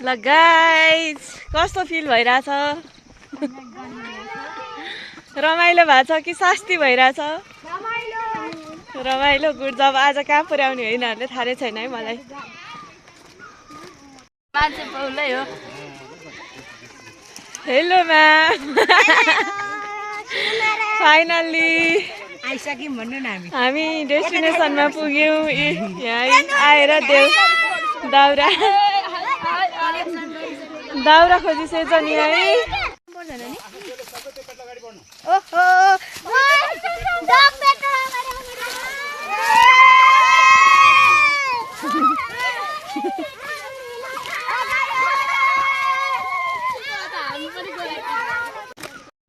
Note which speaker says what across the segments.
Speaker 1: ल गाइज कस्तो फिल भइरहेछ रमाइलो भएको छ कि शास्ति भइरहेछ रमाइलो गुड जब आज कहाँ पुर्याउने हो यिनीहरूले थाहा छैन है मलाई मान्छे पाउलै हो हेलो म्याम फाइनल्ली
Speaker 2: आइसक्यौँ भन्नु न
Speaker 1: हामी डेस्टिनेसनमा पुग्यौँ यहाँ आएर देऊ दाउरा खोजिसकेछ नि है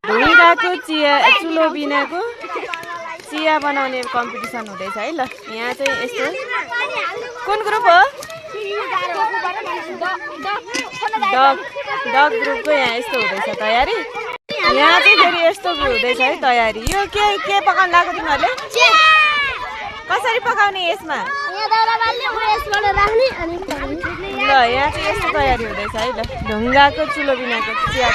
Speaker 1: भुइँडाको चिया चुलो बिनाको चिया बनाउने कम्पिटिसन हुँदैछ है ल यहाँ चाहिँ यस्तो कुन ग्रुप हो डग ग्रुपको यहाँ यस्तो हुँदैछ तयारी यहाँ चाहिँ फेरि यस्तो हुँदैछ है तयारी यो के पकाउनु लाग्यो तिमीहरूले कसरी पकाउने यसमा ल यहाँ चाहिँ यस्तो तयारी हुँदैछ है ल ढुङ्गाको चुलो बिनाको चिया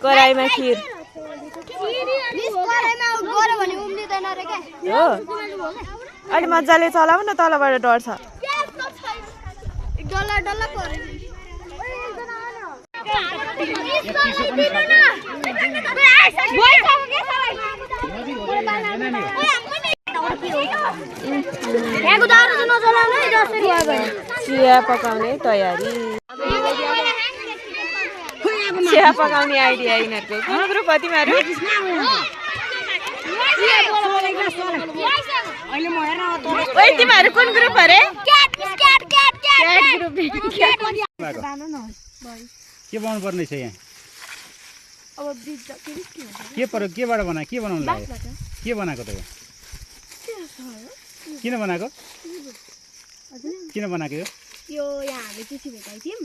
Speaker 1: कराईमा खिर हो अलि मजाले चलाऊ न तलबाट डढ्छ चिया पकाउने तयारी चिया पकाउने आइडिया यिनीहरूको कुन ग्रुप हो तिमीहरू तिमीहरू कुन ग्रुप अरे
Speaker 3: के बनाउनु पर्ने छ यहाँ केबाट बना के बनाउनु लाग्यो के बनाएको त किन बनाएको
Speaker 4: यो यहाँ हामी चिठी भेटाइ थियौँ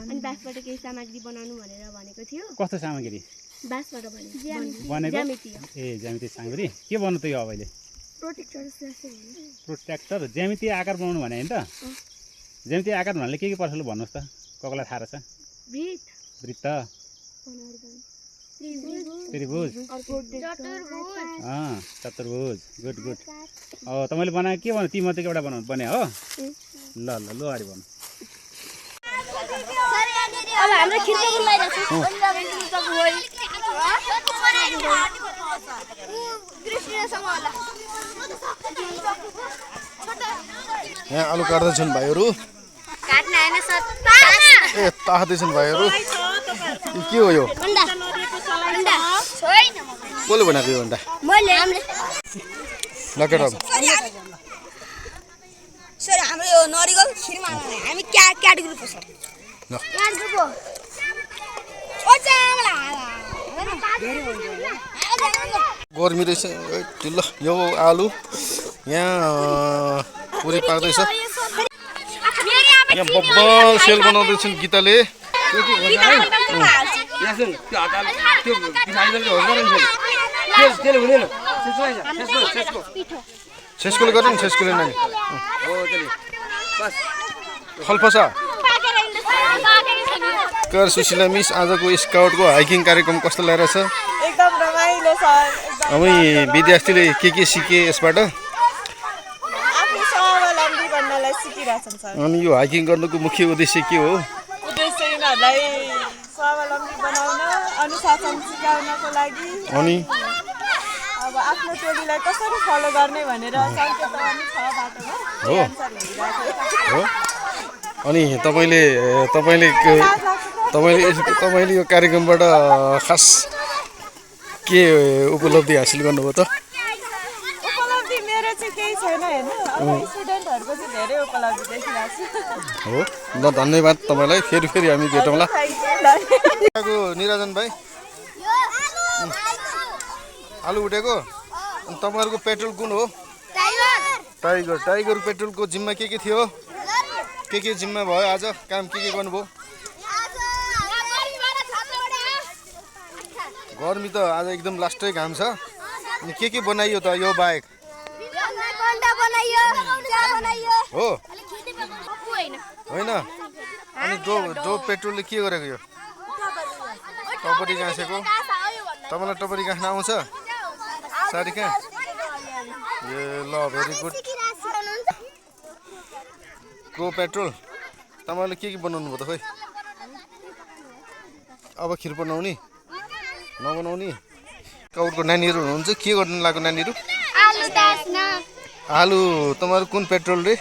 Speaker 4: अनि बाँसबाट केही सामग्री बनाउनु भनेर भनेको थियो
Speaker 3: कस्तो सामग्री
Speaker 4: बाँसबाट
Speaker 3: बनेको ए ज्यामिति सामग्री के बनाउनु त यो अब अहिले प्रोटेक्टर ज्यामिति आकार बनाउनु भने हैन त ज्यामिति आकार भन्नाले के पर्छ ल भन्नुस् त कसलाई थाहा रहेछ वृत्त त्रिभुज चतुर्भुज गुड गुड अब तपाईँले बनाएको के भन्नु ती मध्ये एउटा बनाउनु पर्ने हो ल ल लु अगाडि भन्नु
Speaker 4: अब हाम्रो खिर्को बुलाइरहेछ
Speaker 5: यहाँ आलु काट्दैछन् भाइहरू ए ताक्दैछन् भाइहरू के हो यो कसले बनाएको यो अन्डा
Speaker 2: सर हाम्रो यो नरिवल खिरमा हामी क्याट ग्रुप हो सर क्याट ग्रुप हो ओ चामला
Speaker 5: गर्मी रहेछ ल यो आलु यहाँ पुरी पाक्दैछ यहाँ बब्बल सेल बनाउँदैछन् गीताले छेस्कुले गर्नु नि छेस्कुले नानी फलफसा कर सुशीला मिस आजको स्काउटको हाइकिङ कार्यक्रम कस्तो लागिरहेछ
Speaker 1: एकदम रमाइलो छ
Speaker 5: हामी विद्यार्थीले के सिके यसबाट
Speaker 1: आफ्नो स्वावलम्बी बन्नलाई सिकिरहेछन् सर
Speaker 5: अनि यो हाइकिङ गर्नुको मुख्य उद्देश्य के हो
Speaker 1: उद्देश्य यिनीहरूलाई स्वावलम्बी बनाउन अनुशासन सिकाउनको लागि
Speaker 5: अनि
Speaker 1: अब आफ्नो टोलीलाई कसरी फलो गर्ने भनेर सङ्केत पनि छ बाटोमा
Speaker 5: हो हो अनि तपाईँले यो कार्यक्रमबाट खास के उपलब्धि हासिल गर्नुभयो त
Speaker 1: उपलब्धि मेरो चाहिँ केही छैन हैन अब स्टुडेन्टहरुको चाहिँ धेरै उपलब्धि देखिरहेको छु
Speaker 5: हो ल धन्यवाद तपाईलाई फेरि हामी भेटौँला निरञ्जन भाइ आलु उठेको अनि तपाईहरुको पेट्रोल कुन हो टाइगर पेट्रोलको जिम्मा के थियो के जिम्मा भयो आज काम के गर्नुभयो गर्मी त आज एकदम लास्टै घाम छ अनि के बनाइयो त यो बाहेक हो होइन अनि जो पेट्रोलले के गरेको यो टपरी गाँसेको तपाईँलाई टपरी गाँस्न आउँछ सारिका ए ल भेरी गुड गो पेट्रोल तपाईँले के बनाउनु भयो त खोइ अब खिर बनाउने नबनाउने काउडको नानीहरू हुनुहुन्छ के गर्नु लाग्यो नानीहरू आलु तपाईँहरू कुन पेट्रोल रे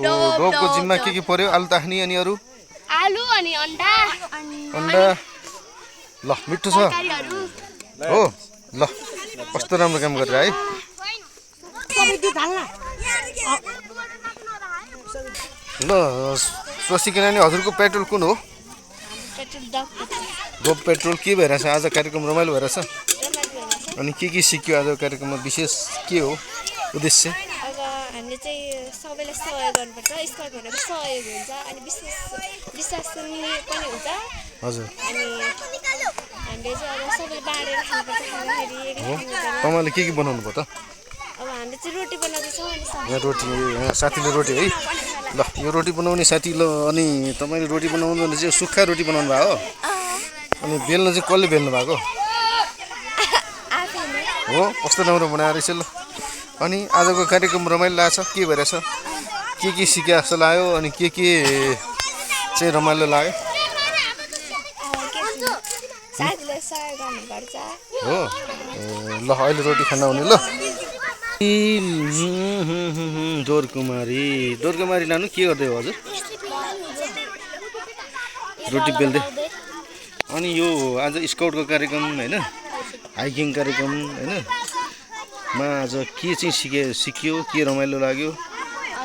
Speaker 5: डोबको जिम्मा के पर्यो आलु ताख्ने अनि अरू
Speaker 4: आलु अनि अन्डा
Speaker 5: अन्डा ल मिठो छ हो ल कस्तो राम्रो काम गरेर है ल स्वसिका नानी हजुरको पेट्रोल कुन हो डोब पेट्रोल के भइरहेछ आज कार्यक्रम रमाइलो भइरहेछ अनि के सिक्यो आज कार्यक्रममा विशेष के हो उद्देश्य
Speaker 4: अब हामीले चाहिँ सबैलाई सहयोग गर्नुपर्छ स्काउट भनेर सहयोग हुन्छ अनि विश्वास पनि हुन्छ
Speaker 5: हजुर
Speaker 4: अनि हामीले चाहिँ अब सबैले बाँडेर खानुपर्छ खाँदाखेरि
Speaker 5: हो तपाईँले के बनाउनु भयो त
Speaker 4: अब हामीले चाहिँ रोटी बनाउँदैछौँ अनि
Speaker 5: यहाँ रोटी यहाँ साथीले रोटी है ल यो रोटी बनाउने साथी ल अनि तपाईँले रोटी बनाउनु भने चाहिँ सुक्खा रोटी बनाउनु भएको हो अनि बेल्नु चाहिँ कसले बेल्नु भएको हो कस्तो राम्रो बनाएर रहेछ ल अनि आजको कार्यक्रम रमाइलो लाग्छ के भइरहेछ के सिके जस्तो लाग्यो अनि के चाहिँ रमाइलो लाग्यो हो ल अहिले रोटी खान आउने ल दोरकुमारी लानु के गर्दै हो हजुर रोटी बेल्दै अनि यो आज स्काउटको कार्यक्रम होइन हाइकिङ कार्यक्रम होइन मा आज के चाहिँ सिक्यो के रमाइलो लाग्यो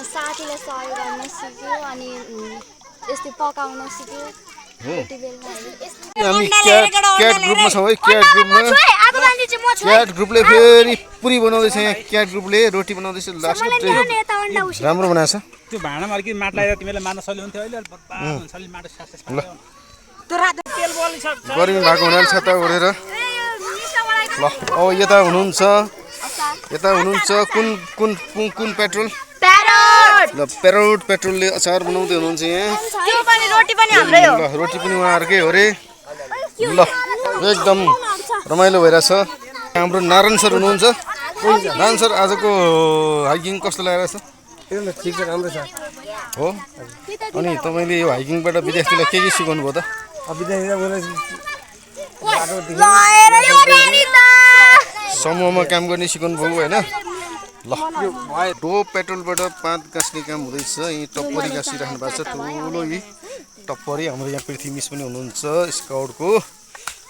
Speaker 4: साथीलाई सहयोग गर्न सिक्यो अनि यस्तै पकाउन सिक्यो
Speaker 5: हो हामी क्याट ग्रुपमा छौँ है क्याट ग्रुपले फेरि पुरी बनाउँदैछ यहाँ क्याट ग्रुपले रोटी बनाउँदैछ राम्रो बनाएछ
Speaker 3: त्यो भाँडामा अलिकति माट लगाएर तिमीलाई मार्न सजिलो हुन्थ्यो अहिले माटो
Speaker 5: ल गर्मी भएको हुनाले छाता ओढेर ल अब यता हुनुहुन्छ कुन पेट्रोल ल पेरोड पेट्रोलले अचार बनाउँदै हुनुहुन्छ यहाँ ल रोटी पनि उहाँहरूकै हो रे ल एकदम रमाइलो भइरहेछ हाम्रो नारायण सर हुनुहुन्छ नारायण सर आजको हाइकिङ कस्तो लागिरहेछ
Speaker 6: ठिक छ राम्रो छ
Speaker 5: हो अनि तपाईँले यो हाइकिङबाट विद्यार्थीलाई के सिकाउनु भयो त समूहमा काम गर्ने सिकाउनु भयो होइन ल डोब पेट्रोलबाट पात गाँस्ने काम हुँदैछ यहीँ टप्परी गाँसिराख्नु भएको छ ठुलो यी टप्परी हाम्रो यहाँ पृथ्वी मिस पनि हुनुहुन्छ स्काउटको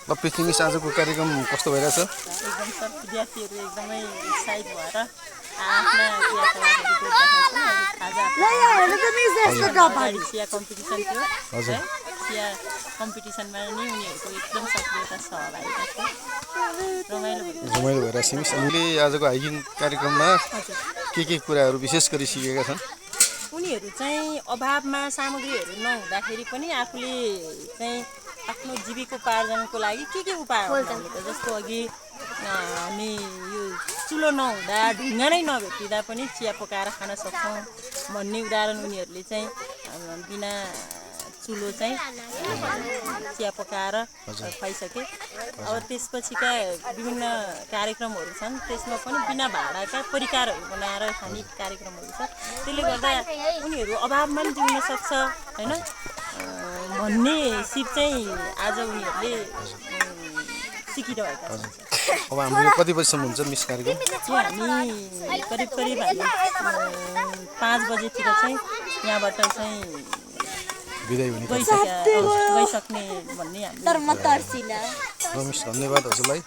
Speaker 5: ल पृथ्वी मिस आजको कार्यक्रम कस्तो भइरहेछ
Speaker 1: एकदम सर विद्यार्थीहरू एकदमै उत्साहित भएर आफ्ना चिया कम्पिटिसन थियो
Speaker 5: हजुर
Speaker 1: चिया कम्पिटिसनमा नि उनीहरूको एकदम सक्रियता सहभागिता छ
Speaker 5: रमाइलो भइरहेछ मिस हामीले आजको हाइकिङ कार्यक्रममा के कुराहरू विशेष गरी सिकेका छन्
Speaker 1: उनीहरू चाहिँ अभावमा सामग्रीहरू नहुँदाखेरि पनि आफूले चाहिँ आफ्नो जीविकोपार्जनको लागि के उपायहरू जस्तो अघि हामी यो चुलो नहुँदा ढुङ्गा नै नभेटिँदा पनि चिया पकाएर खान सक्छौँ भन्ने उदाहरण उनीहरूले चाहिँ बिना चुलो चाहिँ चिया पकाएर खुवाइसके अब त्यसपछिका विभिन्न कार्यक्रमहरू छन् त्यसमा पनि बिना भाडाका परिकारहरू बनाएर खाने कार्यक्रमहरू छ त्यसले गर्दा उनीहरू अभावमा पनि जिउन सक्छ होइन भन्ने सिप चाहिँ आज उनीहरूले सिकिरहेका छन्
Speaker 5: अब हाम्रो कति बजीसम्म हुन्छ मिस कार्यक्रम
Speaker 1: हामी करिब 5 बजेतिर चाहिँ यहाँबाट चाहिँ
Speaker 5: बिदाई हुने
Speaker 1: गइसक्ने भन्ने हामी
Speaker 5: मिस धन्यवाद हजुरलाई